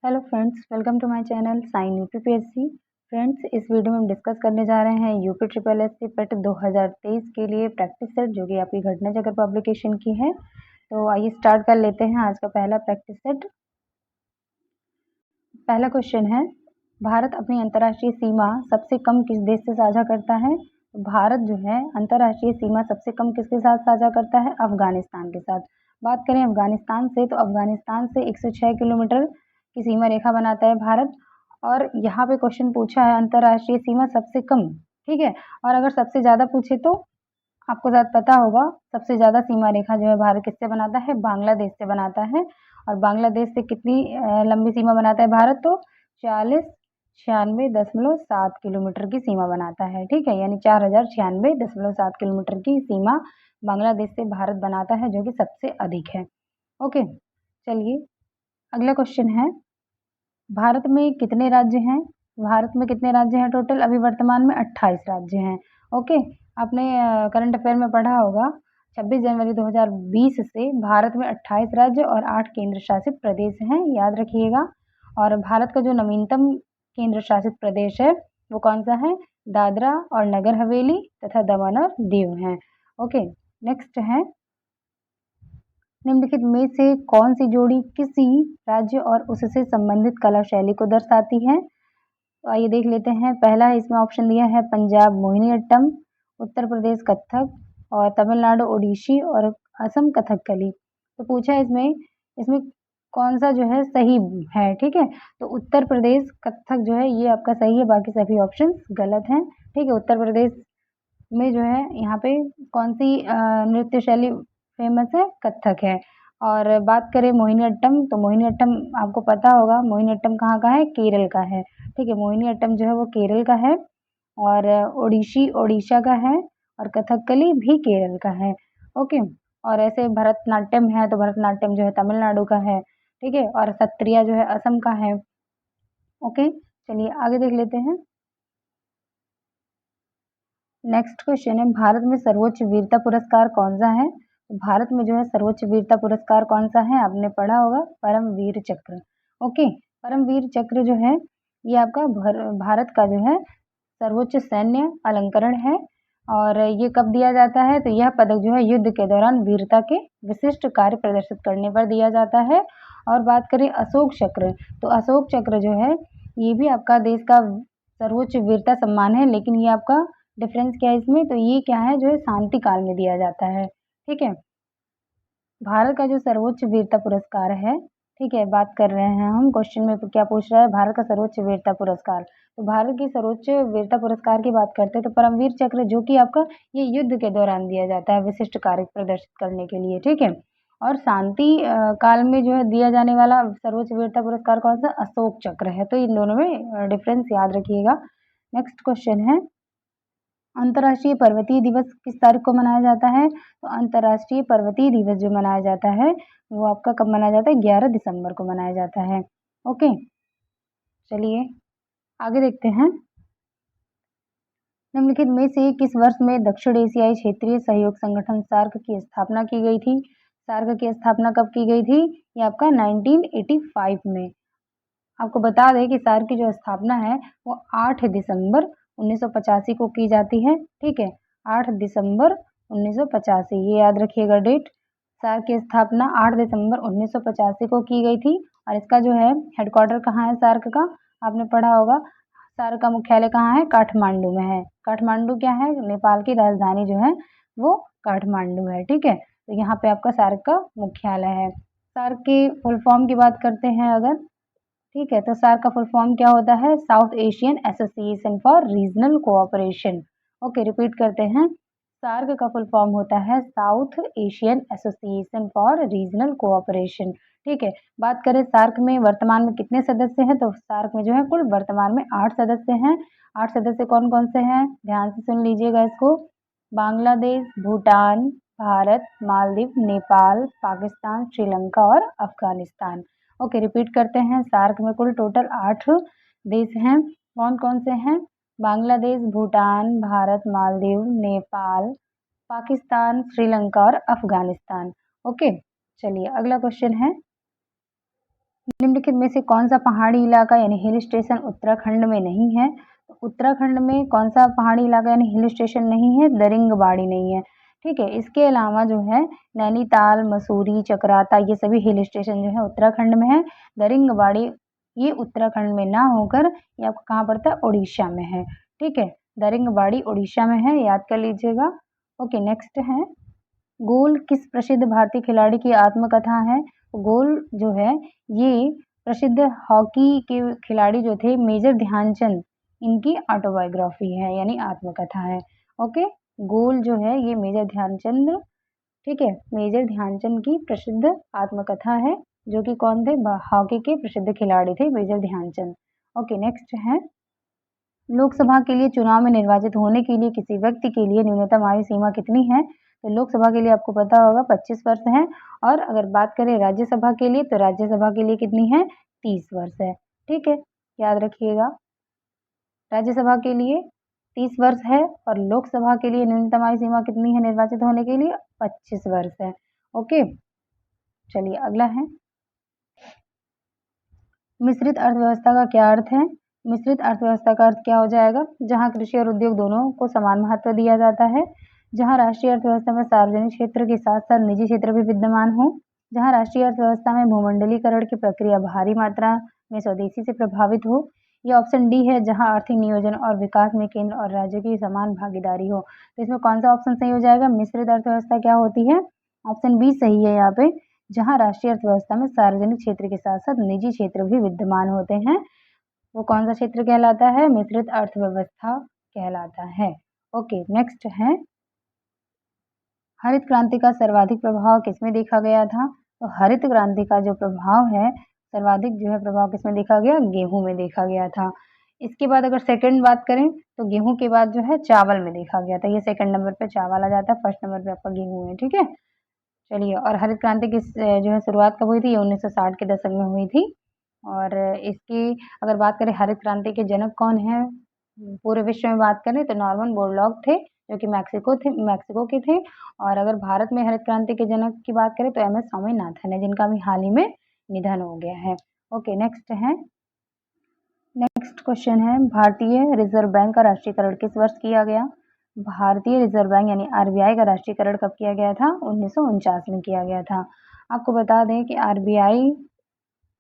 Hello friends, welcome to my channel sign UPPSC. Friends, इस video में हम discuss करने जा रहे हैं UP triple S C PET 2023 के लिए प्रैक्टिस सेट, जो कि आपकी घटना जगह पब्लिकेशन की है। तो आइए स्टार्ट कर लेते हैं आज का पहला प्रैक्टिस सेट। पहला क्वेश्चन है, भारत अपनी अंतर्राष्ट्रीय सीमा सबसे कम किस देश से साझा करता है? भारत जो है अंतर्राष्ट्रीय सीमा सबसे कम किसके साथ साझा करता है? अफगानिस्तान के साथ। बात करें अफगानिस्तान से, तो अफगानिस्तान से 106 किलोमीटर की सीमा रेखा बनाता है भारत। और यहाँ पे क्वेश्चन पूछा है अंतर्राष्ट्रीय सीमा सबसे कम, ठीक है। और अगर सबसे ज्यादा पूछे तो आपको शायद पता होगा, सबसे ज्यादा सीमा रेखा जो है भारत किससे बनाता है? बांग्लादेश से बनाता है। और बांग्लादेश से कितनी लंबी सीमा बनाता है भारत? तो 4096.7 किलोमीटर की सीमा बनाता है, ठीक है। यानी 4096.7 किलोमीटर की सीमा बांग्लादेश से भारत बनाता है, जो कि सबसे अधिक है। ओके, चलिए अगला क्वेश्चन है, भारत में कितने राज्य हैं? भारत में कितने राज्य हैं टोटल? अभी वर्तमान में 28 राज्य हैं। ओके, आपने करंट अफेयर में पढ़ा होगा 26 जनवरी 2020 से भारत में 28 राज्य और 8 केंद्र शासित प्रदेश हैं, याद रखिएगा। और भारत का जो नवीनतम केंद्र शासित प्रदेश है वो कौन सा है? दादरा और नगर हवेली तथा दमन और दीव है। ओके, नेक्स्ट है, निम्नलिखित में से कौन सी जोड़ी किसी राज्य और उससे संबंधित कला शैली को दर्शाती है? तो आइए देख लेते हैं। पहला है, इसमें ऑप्शन दिया है पंजाब मोहिनीअट्टम, उत्तर प्रदेश कथक और तमिलनाडु ओडिसी और असम कथकली। तो पूछा है इसमें इसमें कौन सा जो है सही है, ठीक है। तो उत्तर प्रदेश कथक जो है ये आपका सही है, बाकी सभी ऑप्शन गलत हैं, ठीक है। उत्तर प्रदेश में जो है यहाँ पे कौन सी नृत्य शैली फेमस है? कथक है। और बात करें मोहिनीअट्टम, तो मोहिनीअट्टम आपको पता होगा मोहिनीअट्टम कहाँ का है? केरल का है, ठीक है। मोहिनीअट्टम जो है वो केरल का है। और ओडिसी ओडिशा का है और कथकली भी केरल का है। ओके, और ऐसे भरतनाट्यम है तो भरतनाट्यम जो है तमिलनाडु का है, ठीक है। और सत्रिया जो है असम का है। ओके, चलिए आगे देख लेते हैं। नेक्स्ट क्वेश्चन है, भारत में सर्वोच्च वीरता पुरस्कार कौन सा है? भारत में जो है सर्वोच्च वीरता पुरस्कार कौन सा है? आपने पढ़ा होगा परमवीर चक्र। ओके, परमवीर चक्र जो है ये आपका भारत का जो है सर्वोच्च सैन्य अलंकरण है। और ये कब दिया जाता है? तो यह पदक जो है युद्ध के दौरान वीरता के विशिष्ट कार्य प्रदर्शित करने पर दिया जाता है। और बात करें अशोक चक्र, तो अशोक चक्र जो है ये भी आपका देश का सर्वोच्च वीरता सम्मान है, लेकिन ये आपका डिफरेंस क्या है इसमें? तो ये क्या है, जो है शांति काल में दिया जाता है, ठीक है। भारत का जो सर्वोच्च वीरता पुरस्कार है, ठीक है, बात कर रहे हैं हम, क्वेश्चन में क्या पूछ रहा है? भारत का सर्वोच्च वीरता पुरस्कार। तो भारत की सर्वोच्च वीरता पुरस्कार की बात करते हैं तो परमवीर चक्र, जो कि आपका ये युद्ध के दौरान दिया जाता है विशिष्ट कार्य प्रदर्शित करने के लिए, ठीक है। और शांति काल में जो है दिया जाने वाला सर्वोच्च वीरता पुरस्कार कौन सा? अशोक चक्र है। तो इन दोनों में डिफरेंस याद रखिएगा। नेक्स्ट क्वेश्चन है, अंतर्राष्ट्रीय पर्वतीय दिवस किस तारीख को मनाया जाता है? तो अंतर्राष्ट्रीय पर्वतीय दिवस जो मनाया जाता है वो आपका कब मनाया जाता है? 11 दिसंबर को मनाया जाता है। ओके, चलिए आगे देखते हैं। निम्नलिखित में से किस वर्ष में दक्षिण एशियाई क्षेत्रीय सहयोग संगठन सार्क की स्थापना की गई थी? सार्क की स्थापना कब की गई थी? ये आपका 1985 में। आपको बता दें कि सार्क की जो स्थापना है वो 8 दिसंबर 1985 को की जाती है, ठीक है। 8 दिसंबर 1985, ये याद रखिएगा डेट। सार्क की स्थापना 8 दिसंबर 1985 को की गई थी। और इसका जो है हेडक्वार्टर कहाँ है सार्क का? आपने पढ़ा होगा, सार्क का मुख्यालय कहाँ है? काठमांडू में है। काठमांडू क्या है? नेपाल की राजधानी जो है वो काठमांडू है, ठीक है। तो यहाँ पे आपका सार्क का मुख्यालय है। सार्क की फुल फॉर्म की बात करते हैं अगर, ठीक है, तो सार्क का फुल फॉर्म क्या होता है? South Asian association for regional cooperation. Okay, repeat करते हैं, सार्क का फुल फॉर्म होता है south Asian association for regional cooperation, ठीक है। बात करें सार्क में वर्तमान में कितने सदस्य हैं, तो सार्क में जो है कुल वर्तमान में 8 सदस्य हैं। 8 सदस्य कौन कौन से हैं? ध्यान से सुन लीजिएगा इसको, बांग्लादेश, भूटान, भारत, मालदीव, नेपाल, पाकिस्तान, श्रीलंका और अफगानिस्तान। ओके, रिपीट करते हैं, सार्क में कुल टोटल 8 देश हैं। कौन कौन से हैं? बांग्लादेश, भूटान, भारत, मालदीव, नेपाल, पाकिस्तान, श्रीलंका और अफगानिस्तान। ओके, चलिए अगला क्वेश्चन है, निम्नलिखित में से कौन सा पहाड़ी इलाका यानी हिल स्टेशन उत्तराखंड में नहीं है? तो उत्तराखंड में कौन सा पहाड़ी इलाका यानी हिल स्टेशन नहीं है? दरिंगबाड़ी नहीं है। ठीक है, इसके अलावा जो है नैनीताल, मसूरी, चकराता ये सभी हिल स्टेशन जो है उत्तराखंड में है। दरिंगबाड़ी ये उत्तराखंड में ना होकर ये आपको कहाँ पड़ता है? उड़ीसा में है। ठीक है, दरिंगबाड़ी उड़ीसा में है, याद कर लीजिएगा। ओके, नेक्स्ट है गोल किस प्रसिद्ध भारतीय खिलाड़ी की आत्मकथा है? गोल जो है ये प्रसिद्ध हॉकी के खिलाड़ी जो थे मेजर ध्यानचंद इनकी ऑटोबायोग्राफी है यानी आत्मकथा है। ओके, गोल जो है ये मेजर ध्यानचंद, ठीक है, मेजर ध्यानचंद की प्रसिद्ध आत्मकथा है, जो कि कौन थे? हॉकी के प्रसिद्ध खिलाड़ी थे मेजर ध्यानचंद। ओके, नेक्स्ट है लोकसभा के लिए चुनाव में निर्वाचित होने के लिए किसी व्यक्ति के लिए न्यूनतम आयु सीमा कितनी है? तो लोकसभा के लिए आपको पता होगा 25 वर्ष है, और अगर बात करें राज्यसभा के लिए तो राज्यसभा के लिए कितनी है? 30 वर्ष है। ठीक है, याद रखिएगा, राज्यसभा के लिए 30 वर्ष है और लोकसभा के लिए न्यूनतम आयु सीमा कितनी है निर्वाचित होने के लिए? 25 वर्ष है। ओके, चलिए अगला है मिश्रित अर्थव्यवस्था का क्या अर्थ है? मिश्रित अर्थव्यवस्था का अर्थ क्या हो जाएगा? जहां कृषि और उद्योग दोनों को समान महत्व दिया जाता है, जहां राष्ट्रीय अर्थव्यवस्था में सार्वजनिक क्षेत्र के साथ साथ निजी क्षेत्र भी विद्यमान हो, जहां राष्ट्रीय अर्थव्यवस्था में भूमंडलीकरण की प्रक्रिया भारी मात्रा में स्वदेशी से प्रभावित हो। ये ऑप्शन डी है, जहां आर्थिक नियोजन और विकास में केंद्र और राज्य की समान भागीदारी हो। तो इसमें कौन सा ऑप्शन सही हो जाएगा? मिश्रित अर्थव्यवस्था क्या होती है? ऑप्शन बी सही है यहाँ पे, जहां राष्ट्रीय अर्थव्यवस्था में सार्वजनिक क्षेत्र के साथ साथ निजी क्षेत्र भी विद्यमान होते हैं। वो कौन सा क्षेत्र कहलाता है? मिश्रित अर्थव्यवस्था कहलाता है। ओके, नेक्स्ट है हरित क्रांति का सर्वाधिक प्रभाव किसमें देखा गया था? तो हरित क्रांति का जो प्रभाव है सर्वाधिक जो है प्रभाव किसमें देखा गया? गेहूं में देखा गया था। इसके बाद अगर सेकंड बात करें तो गेहूं के बाद जो है चावल में देखा गया था। ये सेकंड नंबर पे चावल आ जाता है, फर्स्ट नंबर पे आपका गेहूं है। ठीक है, चलिए, और हरित क्रांति की जो है शुरुआत कब हुई थी? ये 1960 के दशक में हुई थी। और इसकी अगर बात करें हरित क्रांति के जनक कौन है पूरे विश्व में बात करें तो नॉर्मन बोरलॉग थे, जो कि मैक्सिको के थे। और अगर भारत में हरित क्रांति के जनक की बात करें तो एम.एस. स्वामीनाथन है, जिनका भी हाल ही में निधन हो गया है। ओके, नेक्स्ट क्वेश्चन है भारतीय रिजर्व बैंक का राष्ट्रीयकरण किस वर्ष किया गया? भारतीय रिजर्व बैंक यानी आरबीआई का राष्ट्रीयकरण कब किया गया था? 1949 में किया गया था। आपको बता दें कि आरबीआई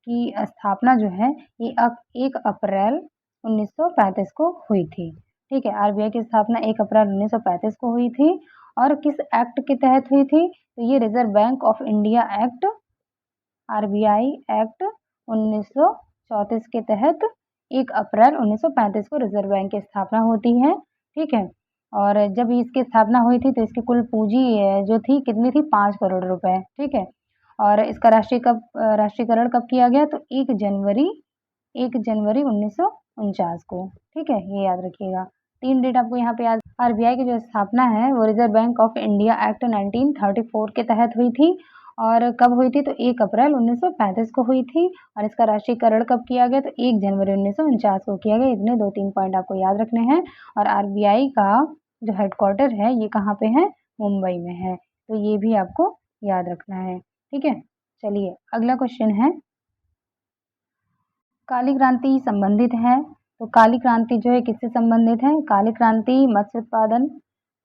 की स्थापना जो है ये 1 अप्रैल 1935 को हुई थी। ठीक है, आरबीआई की स्थापना 1 अप्रैल 1935 को हुई थी। और किस एक्ट के तहत हुई थी? तो ये reserve bank of India act, RBI act 1934 के तहत 1 अप्रैल 1935 को रिजर्व बैंक की स्थापना होती है। ठीक है, और जब इसकी स्थापना हुई थी तो इसकी कुल पूंजी जो थी कितनी थी? 5 करोड़ रुपए। ठीक है, और इसका राष्ट्रीयकरण कब किया गया? तो 1 जनवरी 1949 को। ठीक है, ये याद रखिएगा। 3 डेट आपको यहाँ पे याद। आरबीआई की जो स्थापना है वो reserve bank of India act 1934 के तहत हुई थी। और कब हुई थी? तो 1 अप्रैल 1935 को हुई थी। और इसका राष्ट्रीयकरण कब किया गया? तो 1 जनवरी 1949 को किया गया। इतने 2-3 पॉइंट आपको याद रखने हैं। और आरबीआई का जो हेडक्वार्टर है ये कहाँ पे है? मुंबई में है। तो ये भी आपको याद रखना है। ठीक है, चलिए अगला क्वेश्चन है काली क्रांति संबंधित है। तो काली क्रांति जो है किससे संबंधित है? काली क्रांति मत्स्य उत्पादन,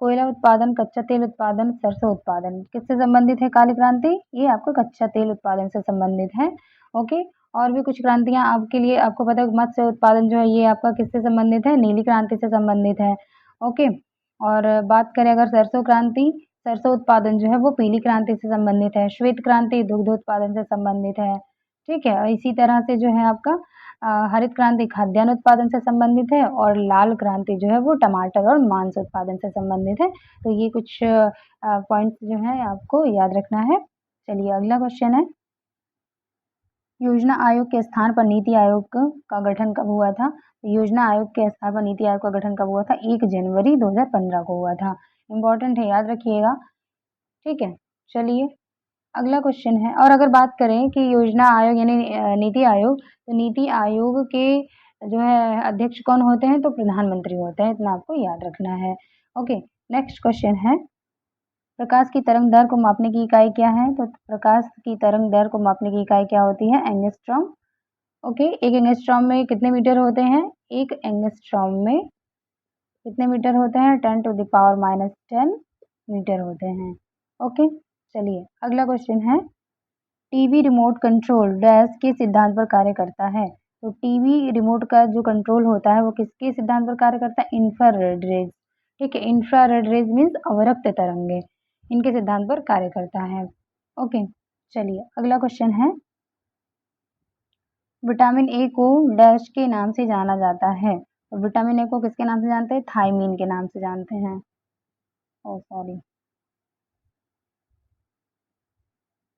कोयला उत्पादन, कच्चा तेल उत्पादन, सरसों उत्पादन, किससे संबंधित है काली क्रांति? ये आपको कच्चा तेल उत्पादन से संबंधित है। ओके, और भी कुछ क्रांतियां आपके लिए आपको पता है मत्स्य उत्पादन जो है ये आपका किससे संबंधित है? नीली क्रांति से संबंधित है। ओके, और बात करें अगर सरसों उत्पादन जो है वो पीली क्रांति से संबंधित है। श्वेत क्रांति दुग्ध उत्पादन से संबंधित है। ठीक है, और इसी तरह से जो है आपका हरित क्रांति खाद्यान्न उत्पादन से संबंधित है। और लाल क्रांति जो है वो टमाटर और मांस उत्पादन से संबंधित है। तो ये कुछ पॉइंट्स जो है आपको याद रखना है। चलिए अगला क्वेश्चन है योजना आयोग के स्थान पर नीति आयोग का गठन कब हुआ था? योजना आयोग के स्थान पर नीति आयोग का गठन कब हुआ था? 1 जनवरी 2015 को हुआ था। इम्पोर्टेंट है, याद रखिएगा। ठीक है, चलिए अगला क्वेश्चन है। और अगर बात करें कि योजना आयोग यानी नीति आयोग, तो नीति आयोग के जो है अध्यक्ष कौन होते हैं? तो प्रधानमंत्री होते हैं। इतना आपको याद रखना है। ओके, नेक्स्ट क्वेश्चन है प्रकाश की तरंग दर को मापने की इकाई क्या है? तो प्रकाश की तरंग दर को मापने की इकाई क्या होती है? एंगस्ट्रॉम ओके, एक एंगस्ट्रॉम में कितने मीटर होते हैं? एक एंगस्ट्रॉम में कितने मीटर होते हैं? 10⁻⁻10 मीटर होते हैं। ओके, चलिए अगला क्वेश्चन है, टीवी रिमोट कंट्रोल डैश के सिद्धांत पर कार्य करता है। तो टीवी रिमोट का जो कंट्रोल होता है वो किसके सिद्धांत पर कार्य करता है? Infrared rays. ठीक है, इंफ्रारेड रेज मीन्स अवरक्त तरंगे, इनके सिद्धांत पर कार्य करता है। ओके, चलिए अगला क्वेश्चन है, विटामिन ए को डैश के नाम से जाना जाता है। तो विटामिन ए को किसके नाम से जानते हैं? थायमीन के नाम से जानते हैं। ओ सॉरी,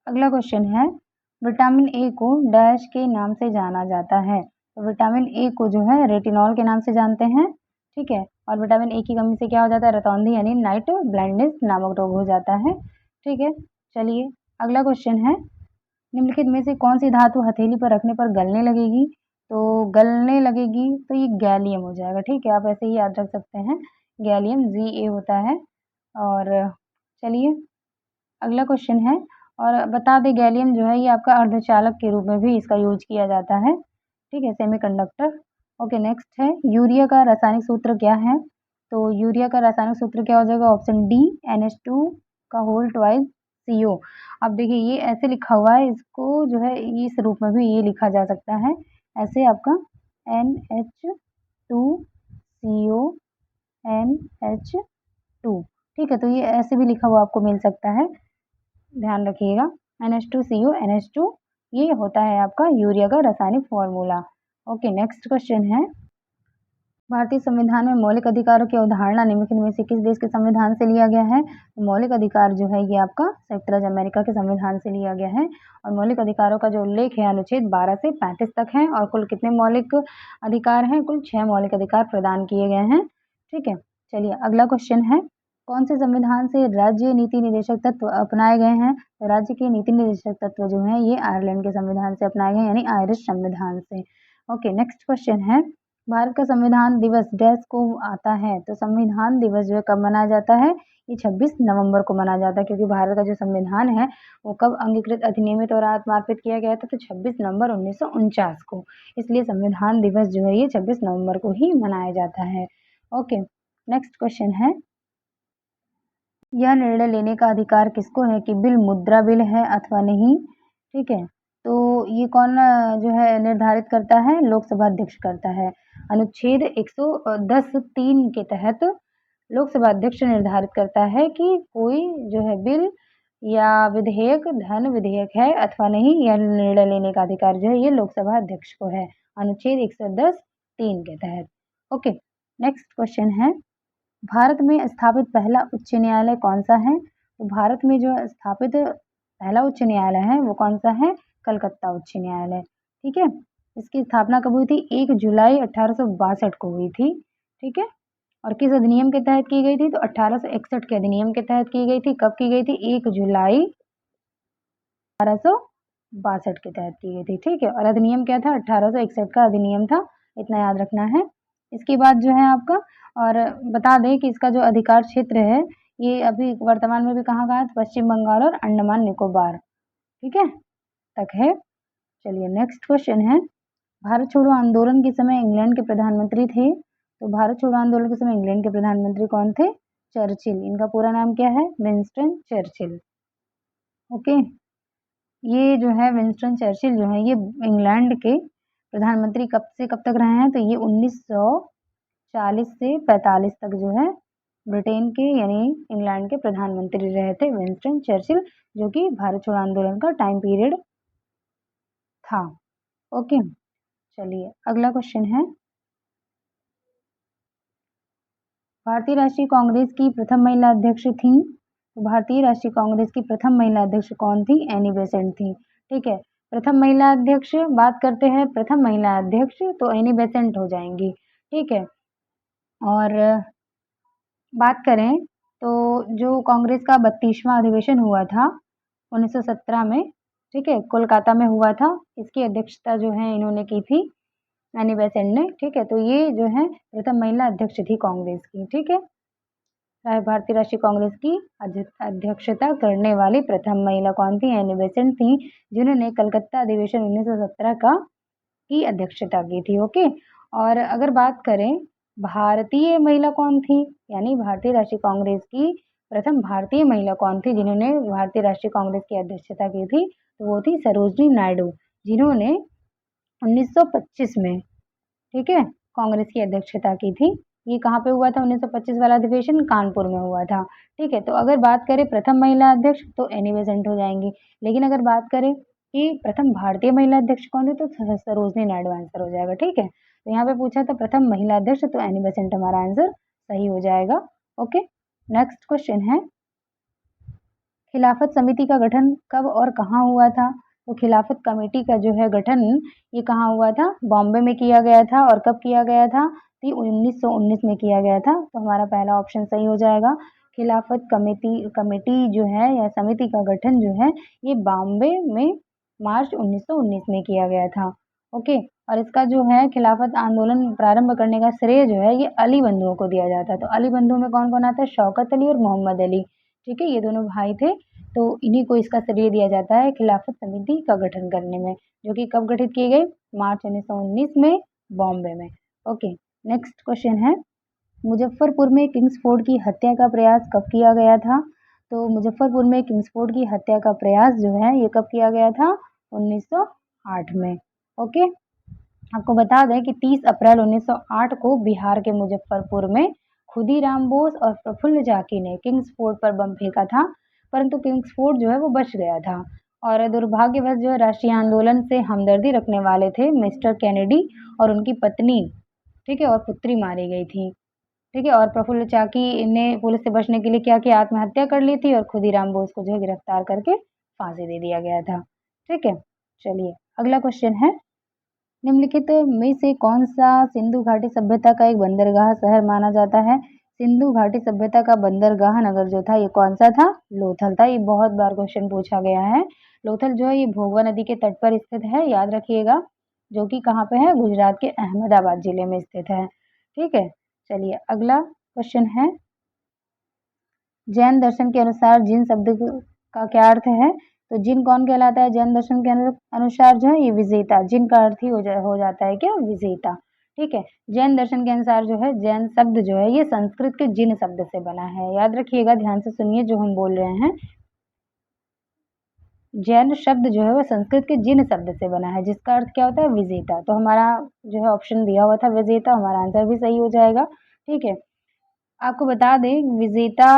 अगला क्वेश्चन है, विटामिन ए को डैश के नाम से जाना जाता है। तो विटामिन ए को जो है रेटिनॉल के नाम से जानते हैं। ठीक है, और विटामिन ए की कमी से क्या हो जाता है? रतौंधी यानी नाइट ब्लाइंडनेस नामक रोग हो जाता है। ठीक है, चलिए अगला क्वेश्चन है, निम्नलिखित में से कौन सी धातु हथेली पर रखने पर गलने लगेगी? तो गलने लगेगी तो ये गैलियम हो जाएगा। ठीक है, आप ऐसे ही याद रख सकते हैं, गैलियम Ga होता है। और चलिए अगला क्वेश्चन है, और बता दें गैलियम जो है ये आपका अर्धचालक के रूप में भी इसका यूज किया जाता है। ठीक है, सेमीकंडक्टर। ओके, नेक्स्ट है, यूरिया का रासायनिक सूत्र क्या है? तो यूरिया का रासायनिक सूत्र क्या हो जाएगा? ऑप्शन डी, NH2 का होल ट्वाइस CO। अब देखिए ये ऐसे लिखा हुआ है, इसको जो है इस रूप में भी ये लिखा जा सकता है, ऐसे आपका NH2CO NH2। ठीक है, तो ये ऐसे भी लिखा हुआ आपको मिल सकता है, ध्यान रखिएगा। NH2CO NH2 ये होता है आपका यूरिया का रासायनिक फॉर्मूला। ओके, नेक्स्ट क्वेश्चन है, भारतीय संविधान में मौलिक अधिकारों की अवधारणा निम्नलिखित में से किस देश के संविधान से लिया गया है? तो मौलिक अधिकार जो है ये आपका संयुक्त राज्य अमेरिका के संविधान से लिया गया है। और मौलिक अधिकारों का जो उल्लेख है अनुच्छेद 12 से 35 तक है, और कुल कितने मौलिक अधिकार हैं? कुल 6 मौलिक अधिकार प्रदान किए गए हैं। ठीक है, चलिए अगला क्वेश्चन है, कौन से संविधान से राज्य नीति निर्देशक तत्व अपनाए गए हैं? तो राज्य के नीति निर्देशक तत्व जो है ये आयरलैंड के संविधान से अपनाए गए, यानी आयरिश संविधान से। ओके, नेक्स्ट क्वेश्चन है, भारत का संविधान दिवस डैश को आता है? तो संविधान दिवस जो है कब मनाया जाता है? ये 26 नवंबर को मनाया जाता है, क्योंकि भारत का जो संविधान है वो कब अंगीकृत, अधिनियमित और आत्मार्पित किया गया था? तो 26 नवंबर 1949 को। इसलिए संविधान दिवस जो है ये 26 नवंबर को ही मनाया जाता है। ओके, नेक्स्ट क्वेश्चन है, यह निर्णय लेने का अधिकार किसको है कि बिल मुद्रा बिल है अथवा नहीं? ठीक है, तो ये कौन जो है निर्धारित करता है? लोकसभा अध्यक्ष करता है। अनुच्छेद 110(3) के तहत लोकसभा अध्यक्ष निर्धारित करता है कि कोई जो है बिल या विधेयक धन विधेयक है अथवा नहीं, यह निर्णय लेने का अधिकार जो है ये लोकसभा अध्यक्ष को है, अनुच्छेद 110(3) के तहत। ओके, नेक्स्ट क्वेश्चन है, भारत में स्थापित पहला उच्च न्यायालय कौन सा है? तो भारत में जो स्थापित पहला उच्च न्यायालय है वो कौन सा है? कलकत्ता उच्च न्यायालय। ठीक है, इसकी स्थापना कब हुई थी? 1 जुलाई 1862 को हुई थी। ठीक है, और किस अधिनियम के तहत की गई थी? तो 1861 के अधिनियम के तहत की गई थी। कब की गई थी? 1 जुलाई 1862 के तहत की गई थी। ठीक है, और अधिनियम क्या था? 1861 का अधिनियम था, इतना याद रखना है। इसके बाद जो है आपका, और बता दें कि इसका जो अधिकार क्षेत्र है ये अभी वर्तमान में भी कहाँ है? पश्चिम बंगाल और अंडमान निकोबार, ठीक है, तक है। चलिए नेक्स्ट क्वेश्चन है, भारत छोड़ो आंदोलन के समय इंग्लैंड के प्रधानमंत्री थे। तो भारत छोड़ो आंदोलन के समय इंग्लैंड के प्रधानमंत्री कौन थे? चर्चिल। इनका पूरा नाम क्या है? Winston Churchill. ओके, ये जो है विंस्टन चर्चिल जो है ये इंग्लैंड के प्रधानमंत्री कब से कब तक रहे हैं? तो ये 1940 से 45 तक जो है ब्रिटेन के यानी इंग्लैंड के प्रधानमंत्री रहे थे विंस्टन चर्चिल, जो कि भारत छोड़ो आंदोलन का टाइम पीरियड था। ओके, चलिए अगला क्वेश्चन है, भारतीय राष्ट्रीय कांग्रेस की प्रथम महिला अध्यक्ष थी। तो भारतीय राष्ट्रीय कांग्रेस की प्रथम महिला अध्यक्ष कौन थी? एनी बेसेंट थी। ठीक है, प्रथम महिला अध्यक्ष बात करते हैं, प्रथम महिला अध्यक्ष तो एनी बेसेंट हो जाएंगी। ठीक है, और बात करें तो जो कांग्रेस का 32वां अधिवेशन हुआ था 1917 में, ठीक है, कोलकाता में हुआ था, इसकी अध्यक्षता जो है इन्होंने की थी एनी बेसेंट ने। ठीक है, तो ये जो है प्रथम महिला अध्यक्ष थी कांग्रेस की। ठीक है, भारतीय राष्ट्रीय कांग्रेस की अध्यक्षता करने वाली प्रथम महिला कौन थी? एनी बेसेंट थी, जिन्होंने कलकत्ता अधिवेशन 1917 का की अध्यक्षता की थी। ओके, और अगर बात करें भारतीय महिला कौन थी, यानी भारतीय राष्ट्रीय कांग्रेस की प्रथम भारतीय महिला कौन थी जिन्होंने भारतीय राष्ट्रीय कांग्रेस की अध्यक्षता की थी, तो वो थी सरोजनी नायडू, जिन्होंने 1925 में, ठीक है, कांग्रेस की अध्यक्षता की थी। ये कहाँ पे हुआ था? 1925 वाला अधिवेशन कानपुर में हुआ था। ठीक है, तो अगर बात करें प्रथम महिला अध्यक्ष तो एनी बेसेंट हो जाएंगी, लेकिन अगर बात करें कि प्रथम भारतीय महिला अध्यक्ष कौन थे तो सरोजनी नायडू आंसर हो जाएगा। ठीक है, तो यहाँ पे पूछा था प्रथम महिला अध्यक्ष, तो एनी बेसेंट हमारा आंसर सही हो जाएगा। ओके, नेक्स्ट क्वेश्चन है, खिलाफत समिति का गठन कब और कहाँ हुआ था? तो खिलाफत कमेटी का जो है गठन ये कहाँ हुआ था? बॉम्बे में किया गया था। और कब किया गया था? तो 1919 में किया गया था। तो हमारा पहला ऑप्शन सही हो जाएगा। खिलाफत कमेटी जो है या समिति का गठन जो है ये बॉम्बे में मार्च 1919 में किया गया था। ओके, और इसका जो है खिलाफत आंदोलन प्रारंभ करने का श्रेय जो है ये अली बंधुओं को दिया जाता है। तो अली बंधुओं में कौन कौन आता है? शौकत अली और मोहम्मद अली। ठीक है, ये दोनों भाई थे, तो इन्हीं को इसका श्रेय दिया जाता है खिलाफत समिति का गठन करने में, जो कि कब गठित की गई? मार्च 1919 में बॉम्बे में। ओके, नेक्स्ट क्वेश्चन है, मुजफ्फरपुर में किंग्सफोर्ड की हत्या का प्रयास कब किया गया था? तो मुजफ्फरपुर में किंग्सफोर्ड की हत्या का प्रयास जो है ये कब किया गया था? 1908 में। ओके, आपको बता दें कि 30 अप्रैल 1908 को बिहार के मुजफ्फरपुर में खुदीराम बोस और प्रफुल्ल चाकी ने किंग्सफोर्ड पर बम फेंका था, परंतु किंग्सफोर्ड जो है वो बच गया था। और दुर्भाग्यवश जो है राष्ट्रीय आंदोलन से हमदर्दी रखने वाले थे मिस्टर कैनेडी और उनकी पत्नी, ठीक है, और पुत्री मारी गई थी। ठीक है, और प्रफुल्ल चाकी ने पुलिस से बचने के लिए क्या किया? आत्महत्या कर ली थी, और खुदीराम बोस को जो है गिरफ्तार करके फांसी दे दिया गया था। ठीक है, चलिए अगला क्वेश्चन है, निम्नलिखित में से कौन सा सिंधु घाटी सभ्यता का एक बंदरगाह शहर माना जाता है? सिंधु घाटी सभ्यता का बंदरगाह नगर जो था ये कौन सा था? लोथल था। ये बहुत बार क्वेश्चन पूछा गया है। लोथल जो है ये भोगवा नदी के तट पर स्थित है, याद रखिएगा, जो कि कहाँ पे है? गुजरात के अहमदाबाद जिले में स्थित है। ठीक है, चलिए अगला क्वेश्चन है, जैन दर्शन के अनुसार जिन शब्द का क्या अर्थ है? तो जिन कौन कहलाता है? जैन दर्शन के अनुसार जो है ये विजेता, जिन का अर्थ ही हो जाता है क्या? विजेता। ठीक है, जैन दर्शन के अनुसार जो है जैन शब्द जो है ये संस्कृत के जिन शब्द से बना है। याद रखिएगा, ध्यान से सुनिए जो हम बोल रहे हैं। जैन शब्द जो है वो संस्कृत के जिन शब्द से बना है, जिसका अर्थ क्या होता है? विजेता। तो हमारा जो है ऑप्शन दिया हुआ था विजेता, हमारा आंसर भी सही हो जाएगा। ठीक है, आपको बता दें विजेता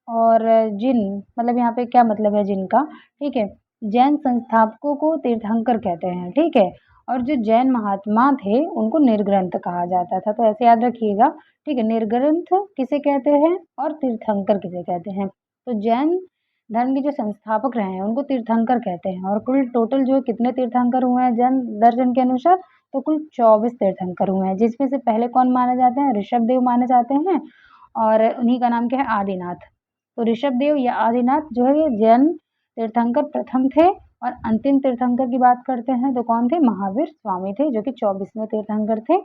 और जिन मतलब यहाँ पे क्या मतलब है जिन का? ठीक है, जैन संस्थापकों को तीर्थंकर कहते हैं। ठीक है, और जो जैन महात्मा थे उनको निर्ग्रंथ कहा जाता था। तो ऐसे याद रखिएगा। ठीक है, निर्ग्रंथ किसे कहते हैं और तीर्थंकर किसे कहते हैं? तो जैन धर्म के जो संस्थापक रहे हैं उनको तीर्थंकर कहते हैं। और कुल टोटल जो कितने तीर्थंकर हुए हैं जैन दर्शन के अनुसार? तो कुल 24 तीर्थंकर हुए हैं, जिसमें से पहले कौन माने जाते हैं? ऋषभ देव माने जाते हैं, और उन्हीं का नाम क्या है? आदिनाथ। तो ऋषभ देव या आदिनाथ जो है ये जैन तीर्थंकर प्रथम थे। और अंतिम तीर्थंकर की बात करते हैं तो कौन थे? महावीर स्वामी थे, जो कि 24वें तीर्थंकर थे।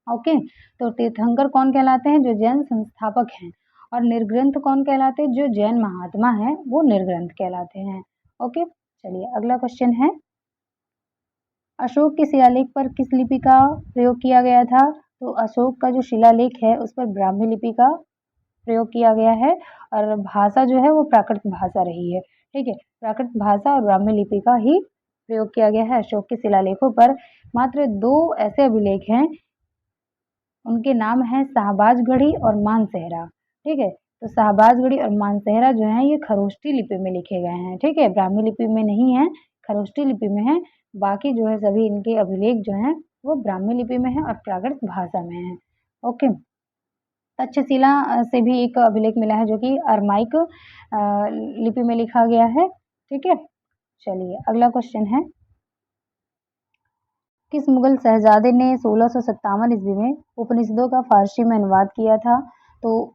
ओके, तो तीर्थंकर कौन कहलाते हैं? जो जैन संस्थापक हैं। और निर्ग्रंथ कौन कहलाते हैं? जो जैन महात्मा हैं वो निर्ग्रंथ कहलाते हैं। ओके, चलिए अगला क्वेश्चन है, अशोक के शिलालेख पर किस लिपि का प्रयोग किया गया था? तो अशोक का जो शिलालेख है उस पर ब्राह्मी लिपि का प्रयोग किया गया है, और भाषा जो है वो प्राकृत भाषा रही है। ठीक है, प्राकृत भाषा और ब्राह्मी लिपि का ही प्रयोग किया गया है अशोक के शिलालेखों पर। मात्र 2 ऐसे अभिलेख हैं, उनके नाम है शाहबाजगढ़ी और मानसेहरा। ठीक है, तो शाहबाजगढ़ी और मानसेहरा जो है ये खरोष्टी लिपि में लिखे गए हैं। ठीक है, ब्राह्मी लिपि में नहीं है, खरोष्टी लिपि में है। बाकी जो है सभी इनके अभिलेख जो हैं वो ब्राह्मी लिपि में है और प्राकृत भाषा में है। ओके, तक्षशिला से भी एक अभिलेख मिला है जो कि अरमाइक लिपि में लिखा गया है। ठीक है, चलिए अगला क्वेश्चन है, किस मुगल शहजादे ने 1657 ईस्वी में उपनिषदों का फारसी में अनुवाद किया था? तो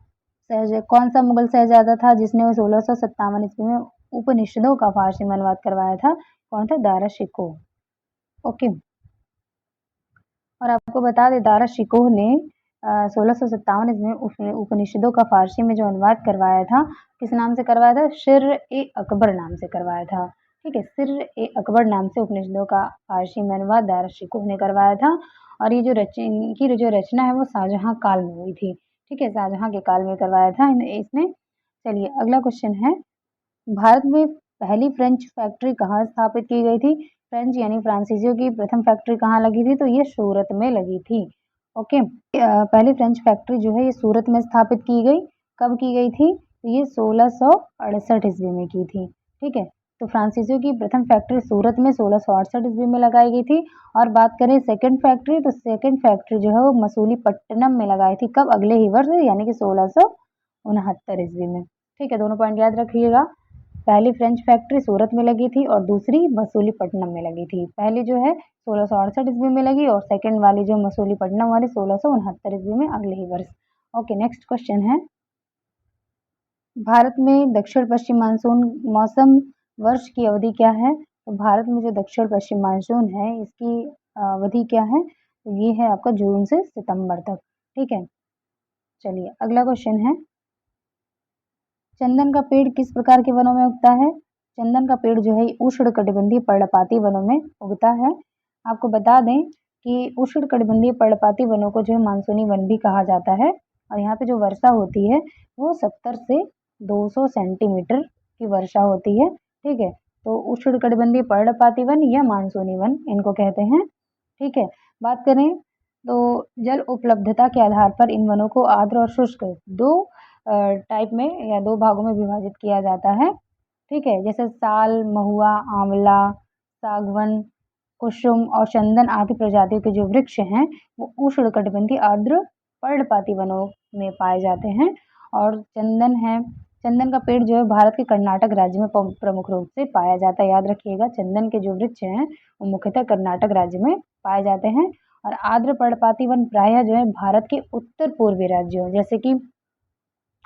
कौन सा मुगल शहजादा था जिसने 1657 ईस्वी में उपनिषदों का फारसी में अनुवाद करवाया था? कौन था? दारा शिकोह। ओके, और आपको बता दें दारा शिकोह ने 1657 ईस्वी में उपनिषदों का फारसी में जो अनुवाद करवाया था, किस नाम से करवाया था? शिर ए अकबर नाम से करवाया था। ठीक है। सिर-ए-अकबर नाम से उपनिषदों का फारसी में अनुवाद दारा शिकोह ने करवाया था और ये इनकी जो रचना है वो शाहजहाँ काल में हुई थी। ठीक है, शाहजहाँ के काल में करवाया था इसने। चलिए अगला क्वेश्चन है, भारत में पहली फ्रेंच फैक्ट्री कहाँ स्थापित की गई थी? फ्रेंच यानी फ्रांसीसियों की प्रथम फैक्ट्री कहाँ लगी थी? तो ये सूरत में लगी थी। ओके, पहली फ्रेंच फैक्ट्री जो है ये सूरत में स्थापित की गई। कब की गई थी? तो ये 1668 ईस्वी में की थी। ठीक है, तो फ्रांसीसियों की प्रथम फैक्ट्री सूरत में 1668 ईस्वी में लगाई गई थी। और बात करें सेकंड फैक्ट्री, तो सेकंड फैक्ट्री जो है वो मसूलीपट्टनम में लगाई थी। कब? अगले ही वर्ष यानी कि 1669 ईस्वी में। ठीक है, दोनों पॉइंट याद रखिएगा। पहली फ्रेंच फैक्ट्री सूरत में लगी थी और दूसरी मसूलीपट्टनम में लगी थी। पहली जो है 1668 ईस्वी में लगी और सेकंड वाली जो मसूलीपट्टनम वाली 1669 ईस्वी में, अगले ही वर्ष। ओके, नेक्स्ट क्वेश्चन है, भारत में दक्षिण पश्चिम मानसून मौसम वर्ष की अवधि क्या है? तो भारत में जो दक्षिण पश्चिम मानसून है इसकी अवधि क्या है? तो ये है आपका जून से सितंबर तक। ठीक है, चलिए अगला क्वेश्चन है, चंदन का पेड़ किस प्रकार के वनों में उगता है? चंदन का पेड़ जो है उष्णकटिबंधीय पर्णपाती वनों में उगता है। आपको बता दें कि उष्णकटिबंधीय पर्णपाती वनों को जो है मानसूनी वन भी कहा जाता है और यहाँ पे जो वर्षा होती है वो 70 से 200 सेंटीमीटर की वर्षा होती है। ठीक है, तो उष्णकटिबंधीय पर्णपाती वन या मानसूनी वन इनको कहते हैं। ठीक है, बात करें तो जल उपलब्धता के आधार पर इन वनों को आर्द्र और शुष्क दो टाइप में या दो भागों में विभाजित किया जाता है। ठीक है, जैसे साल, महुआ, आंवला, सागवन, कुसुम और चंदन आदि प्रजातियों के जो वृक्ष हैं वो उष्णकटिबंधीय आर्द्र पर्णपाती वनों में पाए जाते हैं। और चंदन का पेड़ जो है भारत के कर्नाटक राज्य में प्रमुख रूप से पाया जाता है। याद रखिएगा, चंदन के जो वृक्ष हैं वो मुख्यतः कर्नाटक राज्य में पाए जाते हैं। और आर्द्र पर्णपाती वन प्रायः जो है भारत के उत्तर पूर्वी राज्यों जैसे कि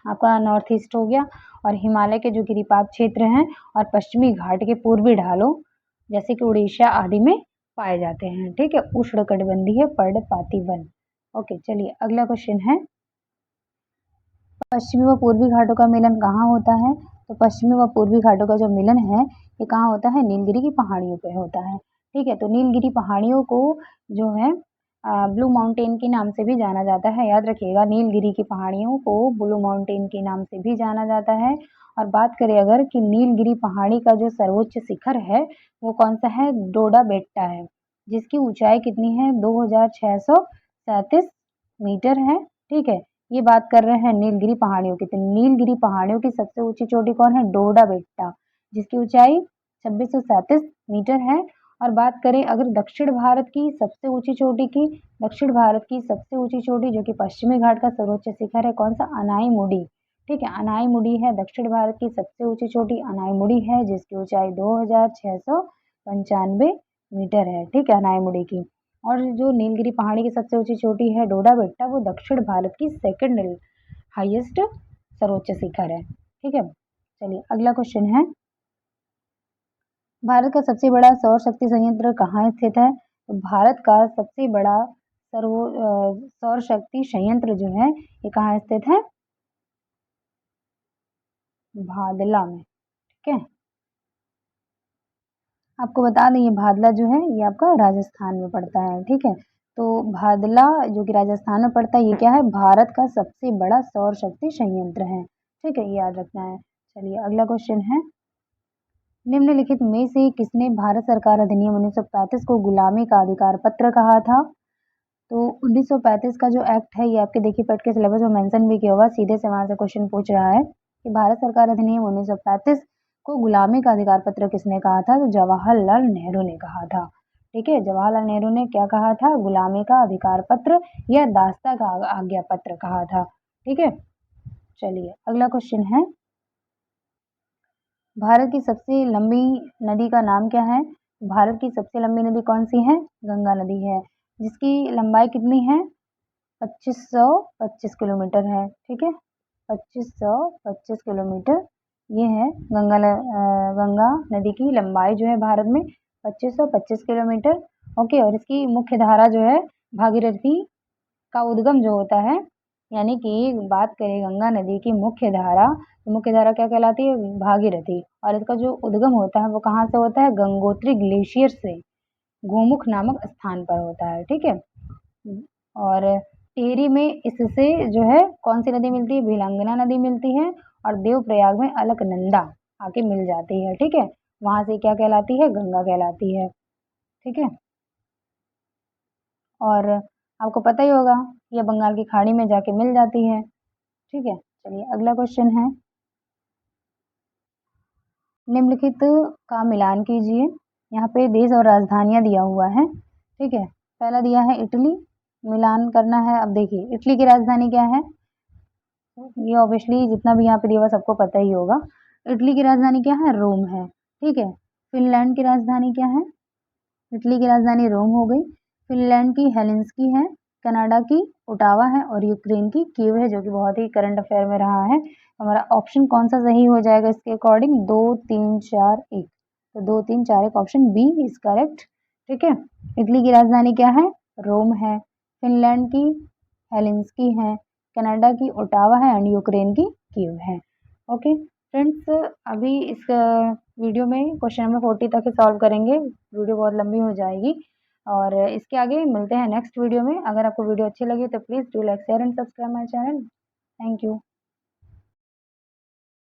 आपका नॉर्थ ईस्ट हो गया और हिमालय के जो गिरिपात क्षेत्र हैं और पश्चिमी घाट के पूर्वी ढालों जैसे कि उड़ीसा आदि में पाए जाते हैं। ठीक है, उष्णकटिबंधीय पर्णपाती वन। ओके, चलिए अगला क्वेश्चन है, पश्चिमी व पूर्वी घाटों का मिलन कहाँ होता है? तो पश्चिमी व पूर्वी घाटों का जो मिलन है ये कहाँ होता है? नीलगिरी की पहाड़ियों पे होता है। ठीक है, तो नीलगिरी पहाड़ियों को जो है ब्लू माउंटेन के नाम से भी जाना जाता है। याद रखिएगा, नीलगिरी की पहाड़ियों को ब्लू माउंटेन के नाम से भी जाना जाता है। और बात करें अगर कि नीलगिरी पहाड़ी का जो सर्वोच्च शिखर है वो कौन सा है? डोडा बेट्टा है, जिसकी ऊंचाई कितनी है? 2637 मीटर है। ठीक है, ये बात कर रहे हैं नीलगिरी पहाड़ियों की। तो नीलगिरी पहाड़ियों की सबसे ऊंची चोटी कौन है? डोडा बेट्टा, जिसकी ऊंचाई 2637 मीटर है। और बात करें अगर दक्षिण भारत की सबसे ऊंची चोटी की, दक्षिण भारत की सबसे ऊंची चोटी जो कि पश्चिमी घाट का सर्वोच्च शिखर है, कौन सा? अनाईमुडी। ठीक है, अनाईमुडी है दक्षिण भारत की सबसे ऊंची चोटी, अनाईमुडी है जिसकी ऊंचाई 2695 मीटर है। ठीक है, अनाईमुडी की। और जो नीलगिरी पहाड़ी की सबसे ऊंची चोटी है डोडा बेट्टा, वो दक्षिण भारत की सेकंड हाईएस्ट सर्वोच्च शिखर है। ठीक है, चलिए अगला क्वेश्चन है, भारत का सबसे बड़ा सौर शक्ति संयंत्र कहाँ स्थित है? तो भारत का सबसे बड़ा सौर शक्ति संयंत्र जो है ये कहाँ स्थित है? भादला में। ठीक है, आपको बता दें ये भादला जो है ये आपका राजस्थान में पड़ता है। ठीक है, तो भादला जो कि राजस्थान में पड़ता है ये क्या है? भारत का सबसे बड़ा सौर शक्ति संयंत्र है। ठीक है, ये याद रखना है। चलिए अगला क्वेश्चन है, निम्नलिखित में से किसने भारत सरकार अधिनियम 1935 को गुलामी का अधिकार पत्र कहा था? तो 1935 का जो एक्ट है ये आपके देखिए पेट के सिलेबस में मेंशन भी किया हुआ, सीधे सवाल से क्वेश्चन पूछ रहा है कि भारत सरकार अधिनियम 1935 को गुलामी का अधिकार पत्र किसने कहा था? तो जवाहरलाल नेहरू ने कहा था। ठीक है, जवाहरलाल नेहरू ने क्या कहा था? गुलामी का अधिकार पत्र या दास्ता का आज्ञा पत्र कहा था। ठीक है, चलिए अगला क्वेश्चन है, भारत की सबसे लंबी नदी का नाम क्या है? भारत की सबसे लंबी नदी कौन सी है? गंगा नदी है, जिसकी लंबाई कितनी है? 2525 किलोमीटर है। ठीक है, 2525 किलोमीटर ये है गंगा नदी की लंबाई जो है भारत में 2525 किलोमीटर। ओके, और इसकी मुख्य धारा जो है भागीरथी का उद्गम जो होता है, यानी कि बात करें गंगा नदी की मुख्य धारा तो मुख्य धारा क्या कहलाती है? भागीरथी। और इसका जो उद्गम होता है वो कहाँ से होता है? गंगोत्री ग्लेशियर से गोमुख नामक स्थान पर होता है। ठीक है। और टिहरी में इससे जो है कौन सी नदी मिलती है? भिलंगना नदी मिलती है। और देवप्रयाग में अलकनंदा आके मिल जाती है। ठीक है। वहां से क्या कहलाती है? गंगा कहलाती है। ठीक है। और आपको पता ही होगा ये बंगाल की खाड़ी में जाके मिल जाती है। ठीक है। चलिए अगला क्वेश्चन है, निम्नलिखित का मिलान कीजिए। यहाँ पे देश और राजधानियां दिया हुआ है। ठीक है। पहला दिया है इटली, मिलान करना है। अब देखिए इटली की राजधानी क्या है? ये ऑब्वियसली जितना भी यहाँ पे दिया हुआ सबको पता ही होगा। इटली की राजधानी क्या है? रोम है। ठीक है। फिनलैंड की राजधानी क्या है? इटली की राजधानी रोम हो गई। फिनलैंड की हेलेंसिकी है। कनाडा की ओटावा है। और यूक्रेन की कीव है, जो कि बहुत ही करंट अफेयर में रहा है। हमारा ऑप्शन कौन सा सही हो जाएगा इसके अकॉर्डिंग? 2 3 4 1। तो 2 3 4 1 ऑप्शन बी इज करेक्ट। ठीक है। इटली की राजधानी क्या है? रोम है। फिनलैंड की हेलेंसिकी है। कनाडा की ओटावा है एंड यूक्रेन की कीव है। ओके फ्रेंड्स, अभी इस वीडियो में क्वेश्चन नंबर 40 तक ही सॉल्व करेंगे। वीडियो बहुत लंबी हो जाएगी और इसके आगे मिलते हैं नेक्स्ट वीडियो में। अगर आपको वीडियो अच्छी लगी तो please do like share and subscribe my channel. Thank you.